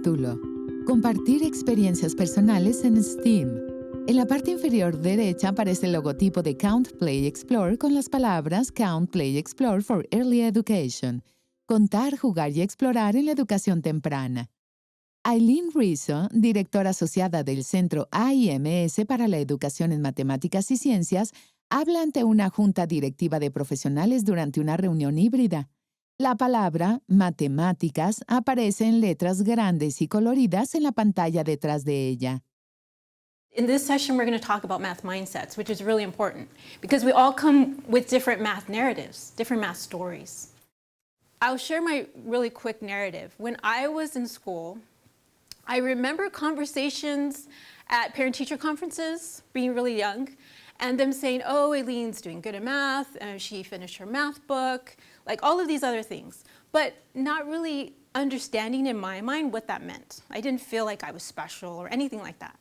Título: Compartir experiencias personales en STEAM. En la parte inferior derecha aparece el logotipo de Count, Play, Explore con las palabras Count, Play, Explore for Early Education. Contar, jugar y explorar en la educación temprana. Eileen Rizzo, directora asociada del Centro AIMS para la Educación en Matemáticas y Ciencias, habla ante una junta directiva de profesionales durante una reunión híbrida. La palabra matemáticas aparece en letras grandes y coloridas en la pantalla detrás de ella. In this session, we're going to talk about math mindsets, which is really important because we all come with different math narratives, different math stories. I'll share my really quick narrative. When I was in school, I remember conversations at parent-teacher conferences, being really young, and them saying, oh, Aileen's doing good at math, and she finished her math book, like all of these other things, but not really understanding in my mind what that meant. I didn't feel like I was special or anything like that.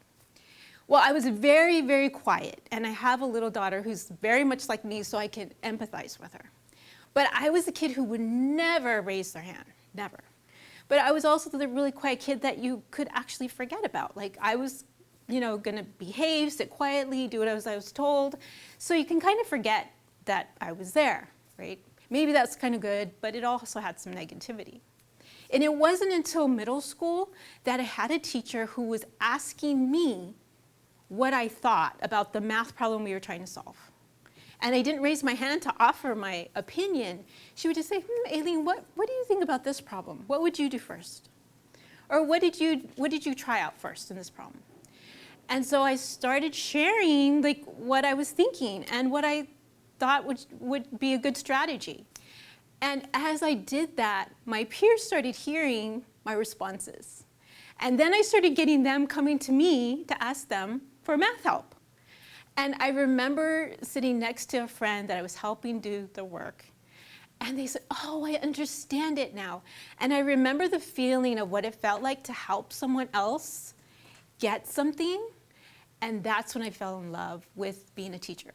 Well, I was very, very quiet, and I have a little daughter who's very much like me, so I can empathize with her. But I was the kid who would never raise their hand, never. But I was also the really quiet kid that you could actually forget about. Like I was, gonna behave, sit quietly, do what I was told. So you can kind of forget that I was there, right? Maybe that's kind of good, but it also had some negativity. And it wasn't until middle school that I had a teacher who was asking me what I thought about the math problem we were trying to solve. And I didn't raise my hand to offer my opinion. She would just say, Aileen, what do you think about this problem? What would you do first? Or what did you try out first in this problem? And so I started sharing what I was thinking and what I thought would be a good strategy. And as I did that, my peers started hearing my responses. And then I started getting them coming to me to ask them for math help. And I remember sitting next to a friend that I was helping do the work. And they said, oh, I understand it now. And I remember the feeling of what it felt like to help someone else get something. And that's when I fell in love with being a teacher.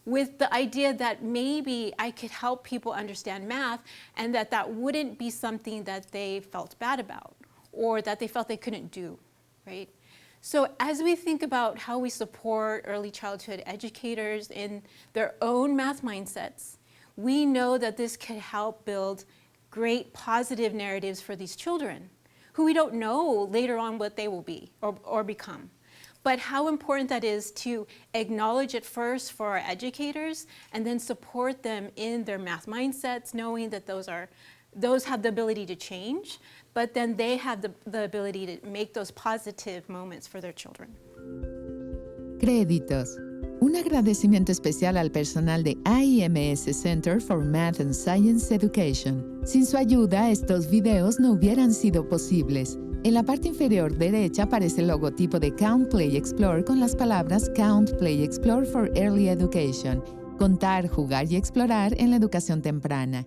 With the idea that maybe I could help people understand math and that wouldn't be something that they felt bad about or that they felt they couldn't do, right? So as we think about how we support early childhood educators in their own math mindsets, we know that this could help build great positive narratives for these children who we don't know later on what they will be or become. But how important that is to acknowledge it first for our educators and then support them in their math mindsets, knowing that those have the ability to change, but then they have the ability to make those positive moments for their children. Créditos. Un agradecimiento especial al personal de AIMS Center for Math and Science Education. Sin su ayuda, estos videos no hubieran sido posibles. En la parte inferior derecha aparece el logotipo de Count, Play, Explore con las palabras Count, Play, Explore for Early Education. Contar, jugar y explorar en la educación temprana.